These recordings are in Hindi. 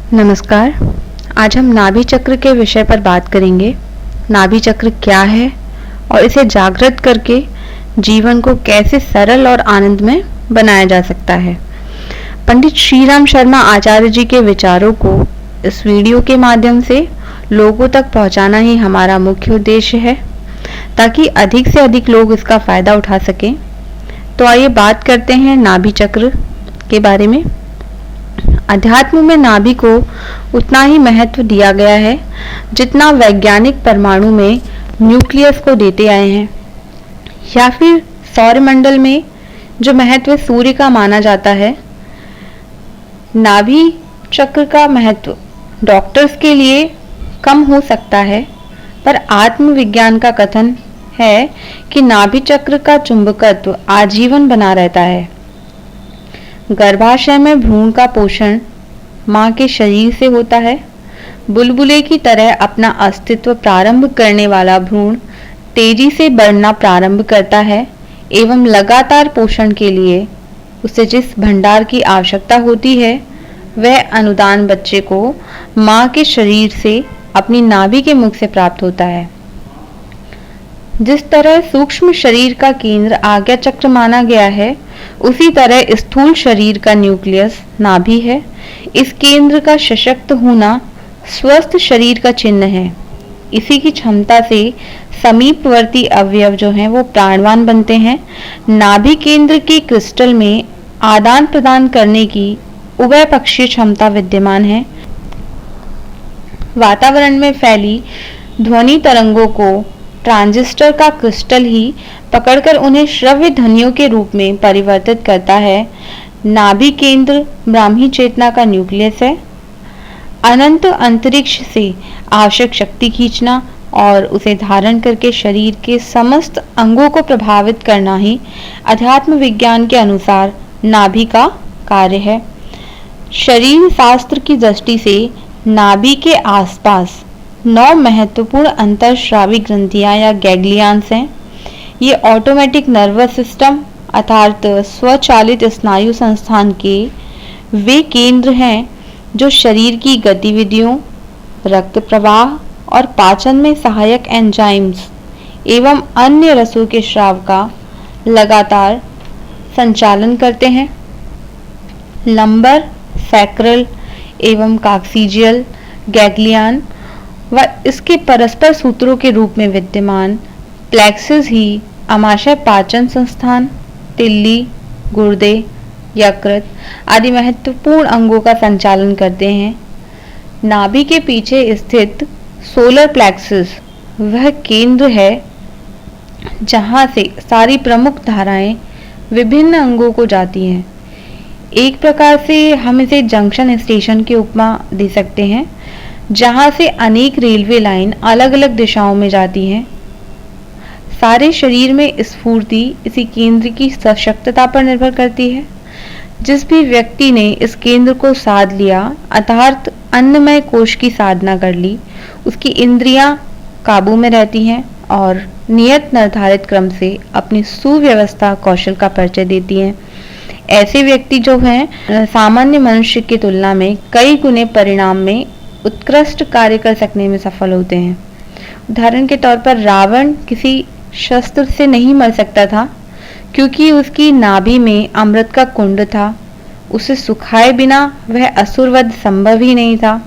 नमस्कार। आज हम नाभि चक्र के विषय पर बात करेंगे। नाभि चक्र क्या है और इसे जागृत करके जीवन को कैसे सरल और आनंदमय बनाया जा सकता है। पंडित श्रीराम शर्मा आचार्य जी के विचारों को इस वीडियो के माध्यम से लोगों तक पहुंचाना ही हमारा मुख्य उद्देश्य है, ताकि अधिक से अधिक लोग इसका फायदा उठा सकें। तो आइए बात करते हैं नाभि चक्र के बारे में। अध्यात्म में नाभि को उतना ही महत्व दिया गया है जितना वैज्ञानिक परमाणु में न्यूक्लियस को देते आए हैं, या फिर सौरमंडल में जो महत्व सूर्य का माना जाता है। नाभि चक्र का महत्व डॉक्टर्स के लिए कम हो सकता है, पर आत्मविज्ञान का कथन है कि नाभि चक्र का चुंबकत्व आजीवन बना रहता है। गर्भाशय में भ्रूण का पोषण मां के शरीर से होता है। बुलबुले की तरह अपना अस्तित्व प्रारंभ करने वाला भ्रूण तेजी से बढ़ना प्रारंभ करता है एवं लगातार पोषण के लिए उसे जिस भंडार की आवश्यकता होती है वह अनुदान बच्चे को मां के शरीर से अपनी नाभि के मुख से प्राप्त होता है। जिस तरह सूक्ष्म शरीर का केंद्र आज्ञा चक्र माना गया है, उसी तरह स्थूल शरीर का न्यूक्लियस नाभि है। इस केंद्र का सशक्त होना स्वस्थ शरीर का चिन्ह है। इसी की क्षमता से समीपवर्ती अवयव जो हैं वो प्राणवान बनते हैं। नाभि केंद्र के क्रिस्टल में आदान प्रदान करने की उभय पक्षीय क्षमता विद्यमान है। वातावरण में फैली ध्वनि तरंगों को ट्रांजिस्टर का क्रिस्टल ही पकड़कर उन्हें श्रव्य ध्वनियों के रूप में परिवर्तित करता है। नाभि केंद्र ब्राह्मी चेतना का न्यूक्लियस है। अनंत अंतरिक्ष से आवश्यक शक्ति खींचना और उसे धारण करके शरीर के समस्त अंगों को प्रभावित करना ही अध्यात्म विज्ञान के अनुसार नाभि का कार्य है। शरीर शास्त्र की दृष्टि से नाभि के आसपास 9 महत्वपूर्ण अंतरश्रावी ग्रंथियां या गैंग्लियंस हैं। ये ऑटोमेटिक नर्वस सिस्टम अर्थात स्वचालित स्नायु संस्थान के वे केंद्र हैं जो शरीर की गतिविधियों, रक्त प्रवाह और पाचन में सहायक एंजाइम्स एवं अन्य रसों के स्राव का लगातार संचालन करते हैं। लंबर, सैक्रल एवं कॉक्सिजियल गैंग्लियन व इसके परस्पर सूत्रों के रूप में विद्यमान प्लेक्सस ही आमाशय पाचन संस्थान, तिल्ली, गुर्दे, यकृत आदि महत्वपूर्ण अंगों का संचालन करते हैं। नाभि के पीछे स्थित सोलर प्लेक्सस वह केंद्र है जहां से सारी प्रमुख धाराएं विभिन्न अंगों को जाती हैं। एक प्रकार से हम इसे जंक्शन स्टेशन की उपमा दे सकते हैं, जहां से अनेक रेलवे लाइन अलग अलग दिशाओं में जाती हैं। सारे शरीर में स्फूर्ति इसी केंद्र की सशक्तता पर निर्भर करती है। जिस भी व्यक्ति ने इस केंद्र को साध लिया अर्थात अन्नमय कोश की साधना कर ली, उसकी इंद्रियां काबू में रहती हैं और नियत निर्धारित क्रम से अपनी सुव्यवस्था कौशल का परिचय देती हैं। ऐसे व्यक्ति जो हैं सामान्य मनुष्य की तुलना में कई गुने परिणाम में उत्कृष्ट कार्य कर सकने में सफल होते हैं। उदाहरण के तौर पर रावण किसी शस्त्र से नहीं मर सकता था, क्योंकि उसकी नाभि में अमृत का कुंड था। उसे सुखाए बिना वह असुरवध संभव ही नहीं था।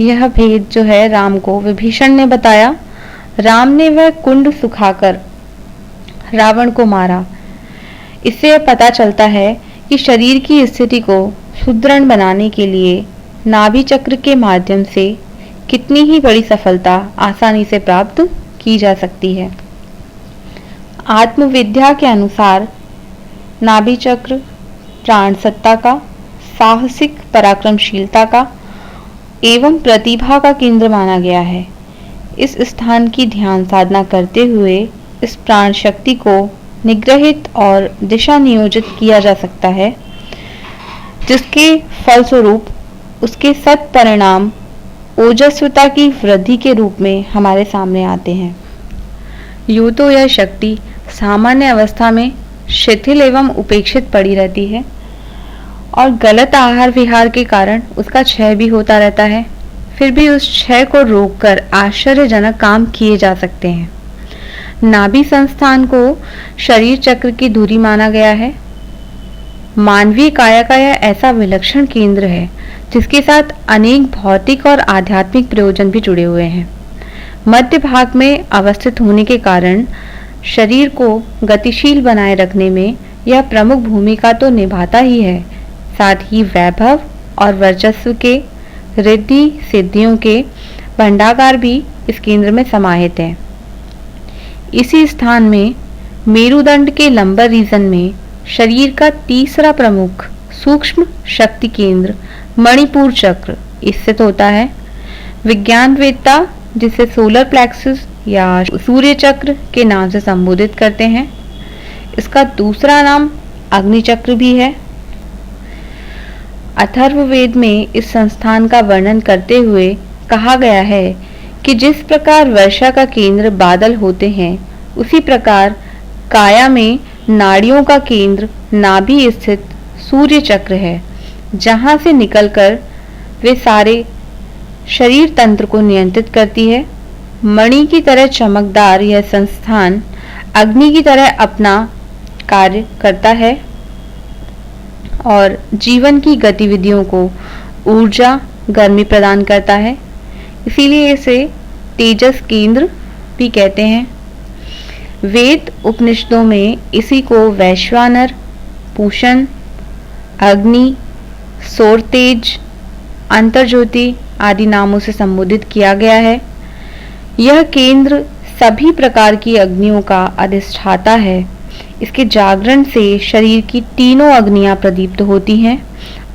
यह भेद जो है राम को विभीषण ने बताया। राम ने वह कुंड सुखाकर रावण को मारा। इससे पता चलता है कि शरीर की स्थिति को सुदृढ़ बनाने के लिए नाभि चक्र के माध्यम से कितनी ही बड़ी सफलता आसानी से प्राप्त की जा सकती है। आत्मविद्या के अनुसार नाभि चक्र प्राण सत्ता का, साहसिक पराक्रमशीलता का एवं प्रतिभा का केंद्र माना गया है। इस स्थान की ध्यान साधना करते हुए इस प्राण शक्ति को निग्रहित और दिशा नियोजित किया जा सकता है, जिसके फलस्वरूप उसके सत परिणाम ओजस्वता की वृद्धि के रूप में हमारे सामने आते हैं। यूं तो यह शक्ति सामान्य अवस्था में शिथिल एवं उपेक्षित पड़ी रहती है और गलत आहार विहार के कारण उसका क्षय भी होता रहता है। फिर भी उस क्षय को रोककर आश्चर्यजनक काम किए जा सकते हैं। नाभि संस्थान को शरीर चक्र की धुरी माना गया है। मानवीय काया का यह ऐसा विलक्षण केंद्र है जिसके साथ अनेक भौतिक और आध्यात्मिक प्रयोजन भी जुड़े हुए हैं। मध्य भाग में अवस्थित होने के कारण शरीर को गतिशील बनाए रखने में यह प्रमुख भूमिका तो निभाता ही है, साथ ही वैभव और वर्चस्व के, रिद्धि सिद्धियों के भंडागार भी इस केंद्र में समाहित है। इसी स्थान में मेरुदंड के लंबर रीजन में शरीर का तीसरा प्रमुख सूक्ष्म शक्ति केंद्र मणिपुर चक्र स्थित होता है। विज्ञानवेत्ता जिसे सोलर प्लेक्सस या सूर्य चक्र के नाम से संबोधित करते हैं। इसका दूसरा नाम अग्नि चक्र भी है। अथर्ववेद में इस संस्थान का वर्णन करते हुए कहा गया है कि जिस प्रकार वर्षा का केंद्र बादल होते हैं, उसी प्रकार काया में नाड़ियों का केंद्र नाभि स्थित सूर्य चक्र है, जहां से निकलकर वे सारे शरीर तंत्र को नियंत्रित करती है। मणि की तरह चमकदार यह संस्थान अग्नि की तरह अपना कार्य करता है और जीवन की गतिविधियों को ऊर्जा, गर्मी प्रदान करता है। इसीलिए इसे तेजस केंद्र भी कहते हैं। वेद उपनिषदों में इसी को वैश्वानर, पूषण, अग्नि, सौरतेज, अंतर्ज्योति आदि नामों से संबोधित किया गया है। यह केंद्र सभी प्रकार की अग्नियों का अधिष्ठाता है। इसके जागरण से शरीर की तीनों अग्नियां प्रदीप्त होती हैं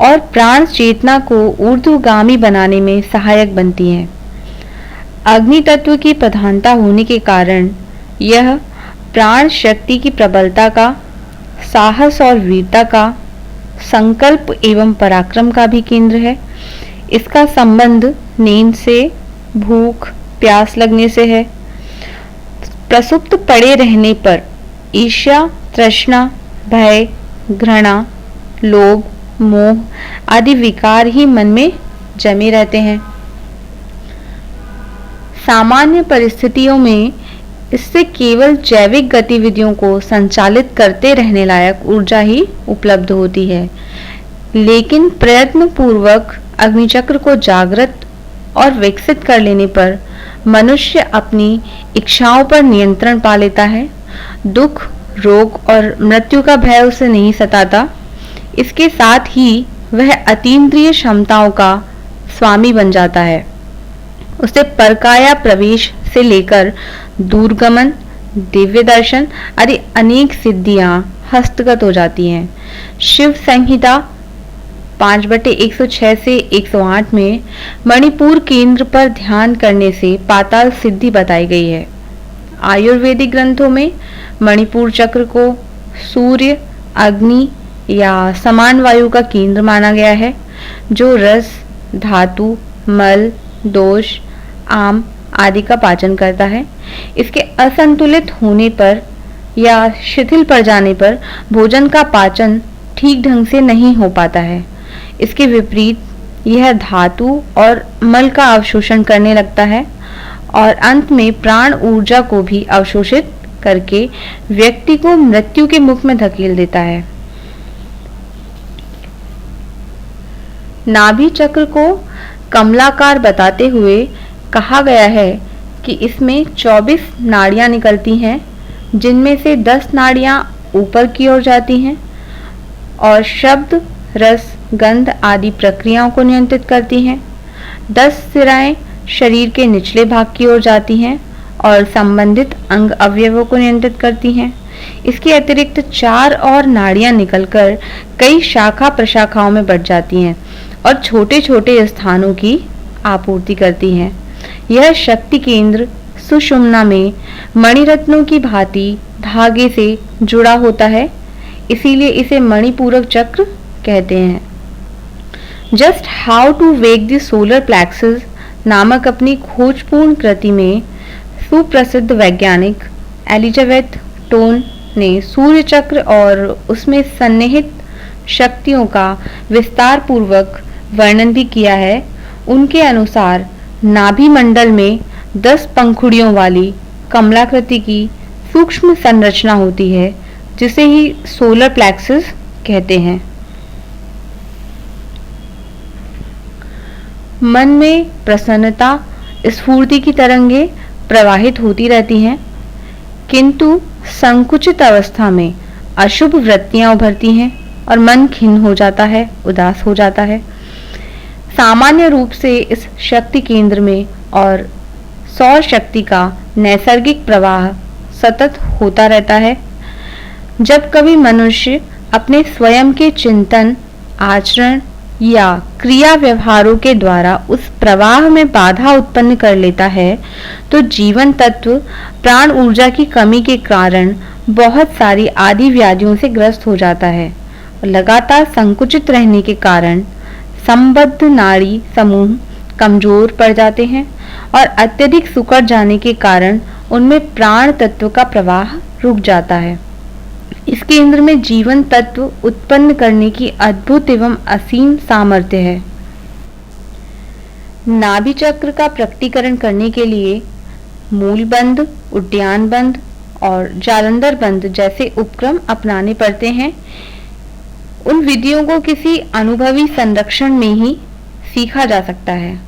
और प्राण चेतना को ऊर्ध्वगामी बनाने में सहायक बनती हैं। अग्नि तत्व की प्रधानता होने के कारण यह प्राण शक्ति की प्रबलता का, साहस और वीरता का, संकल्प एवं पराक्रम का भी केंद्र है। इसका संबंध नींद से, भूख प्यास लगने से है। प्रसुप्त पड़े रहने पर ईर्ष्या, तृष्णा, भय, घृणा, लोभ, मोह आदि विकार ही मन में जमे रहते हैं। सामान्य परिस्थितियों में इससे केवल जैविक गतिविधियों को संचालित करते रहने लायक ऊर्जा ही उपलब्ध होती है, लेकिन प्रयत्न पूर्वक अग्निचक्र को जागृत और विकसित कर लेने पर मनुष्य अपनी इच्छाओं पर नियंत्रण पा लेता है। दुख, रोग और मृत्यु का भय उसे नहीं सताता। इसके साथ ही वह अतीन्द्रिय क्षमताओं का स्वामी बन जाता है। उसे परकाया प्रवेश से लेकर दूरगमन, दिव्य दर्शन आदि अनेक सिद्धियां हस्तगत हो जाती हैं। शिव संहिता 5/106 से 108 में मणिपुर केंद्र पर ध्यान करने से पाताल सिद्धि बताई गई है। आयुर्वेदिक ग्रंथों में मणिपुर चक्र को सूर्य, अग्नि या समान वायु का केंद्र माना गया है, जो रस, धातु, मल, दोष, आम आदि का पाचन करता है। इसके असंतुलित होने पर या शिथिल पड़ जाने पर भोजन का पाचन ठीक ढंग से नहीं हो पाता है। इसके विपरीत यह धातु और मल का अवशोषण करने लगता है और अंत में प्राण ऊर्जा को भी अवशोषित करके व्यक्ति को मृत्यु के मुख में धकेल देता है। नाभि चक्र को कमलाकार बताते हुए कहा गया है कि इसमें 24 नाड़ियां निकलती हैं, जिनमें से 10 नाड़ियां ऊपर की ओर जाती हैं और शब्द, रस, गंध आदि प्रक्रियाओं को नियंत्रित करती हैं। 10 सिराएं शरीर के निचले भाग की ओर जाती हैं और संबंधित अंग अवयवों को नियंत्रित करती हैं। इसके अतिरिक्त 4 और नाड़ियां निकलकर कई शाखा प्रशाखाओं में बढ़ जाती हैं और छोटे छोटे स्थानों की आपूर्ति करती हैं। यह शक्ति केंद्र सुषुम्ना में मणिरत्नों की भांति धागे से जुड़ा होता है, इसीलिए इसे मणिपूरक चक्र कहते हैं। Just how to wake the solar plexus नामक अपनी खोजपूर्ण कृति में सुप्रसिद्ध वैज्ञानिक एलिजाबेथ टोन ने सूर्य चक्र और उसमें सन्निहित शक्तियों का विस्तार पूर्वक वर्णन भी किया है। उनके अनुसार नाभि मंडल में 10 पंखुड़ियों वाली कमलाकृति की सूक्ष्म संरचना होती है, जिसे ही सोलर प्लेक्सस कहते हैं। मन में प्रसन्नता, स्फूर्ति की तरंगें प्रवाहित होती रहती हैं, किंतु संकुचित अवस्था में अशुभ वृत्तियां उभरती हैं और मन खिन्न हो जाता है, उदास हो जाता है। सामान्य रूप से इस शक्ति केंद्र में और सौर शक्ति का नैसर्गिक प्रवाह सतत होता रहता है। जब कभी मनुष्य अपने स्वयं के चिंतन, आचरण या क्रिया व्यवहारों के द्वारा उस प्रवाह में बाधा उत्पन्न कर लेता है, तो जीवन तत्व प्राण ऊर्जा की कमी के कारण बहुत सारी आदि व्याधियों से ग्रस्त हो जाता है। लगातार संकुचित रहने के कारण संबद्ध नाड़ी समूह कमजोर पड़ जाते हैं और अत्यधिक सिकुड़ जाने के कारण उनमें प्राण तत्व का प्रवाह रुक जाता है। इस केंद्र में जीवन तत्व उत्पन्न करने की अद्भुत एवं असीम सामर्थ्य है। नाभि चक्र का प्रकटीकरण करने के लिए मूल बंध, उड्डयन बंध और जालंधर बंध जैसे उपक्रम अपनाने पड़ते हैं। उन विधियों को किसी अनुभवी संरक्षण में ही सीखा जा सकता है।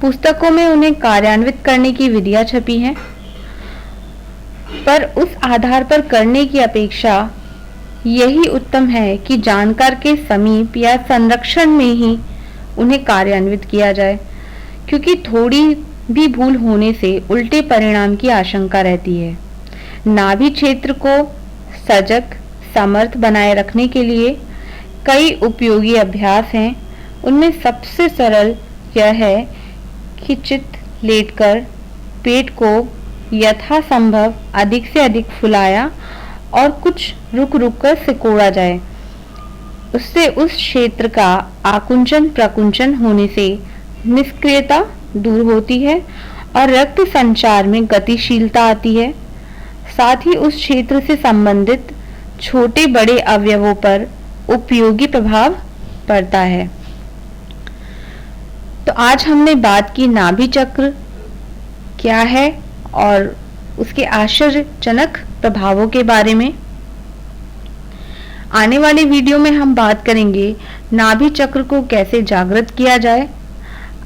पुस्तकों में उन्हें कार्यान्वित करने की विधियां छपी हैं, पर उस आधार पर करने की अपेक्षा यही उत्तम है कि जानकार के समीप या संरक्षण में ही उन्हें कार्यान्वित किया जाए, क्योंकि थोड़ी भी भूल होने से उल्टे परिणाम की आशंका रहती है। नाभि क्षेत्र को सजग समर्थ बनाए रखने के लिए कई उपयोगी अभ्यास हैं। उनमें सबसे सरल यह है कि चित लेटकर पेट को यथासंभव अधिक से अधिक फुलाया और कुछ रुक रुक कर सिकोड़ा जाए। उससे उस क्षेत्र का आकुंचन प्रकुंचन होने से निष्क्रियता दूर होती है और रक्त संचार में गतिशीलता आती है। साथ ही उस क्षेत्र से संबंधित छोटे बड़े अवयवों पर उपयोगी प्रभाव पड़ता है। तो आज हमने बात की नाभि चक्र क्या है और उसके आश्चर्यजनक प्रभावों के बारे में। आने वाले वीडियो में हम बात करेंगे नाभि चक्र को कैसे जागृत किया जाए।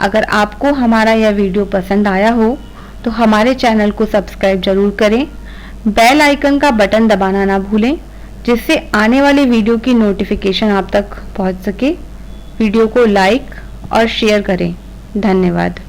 अगर आपको हमारा यह वीडियो पसंद आया हो तो हमारे चैनल को सब्सक्राइब जरूर करें। बेल आइकन का बटन दबाना ना भूलें, जिससे आने वाले वीडियो की नोटिफिकेशन आप तक पहुंच सके। वीडियो को लाइक और शेयर करें। धन्यवाद।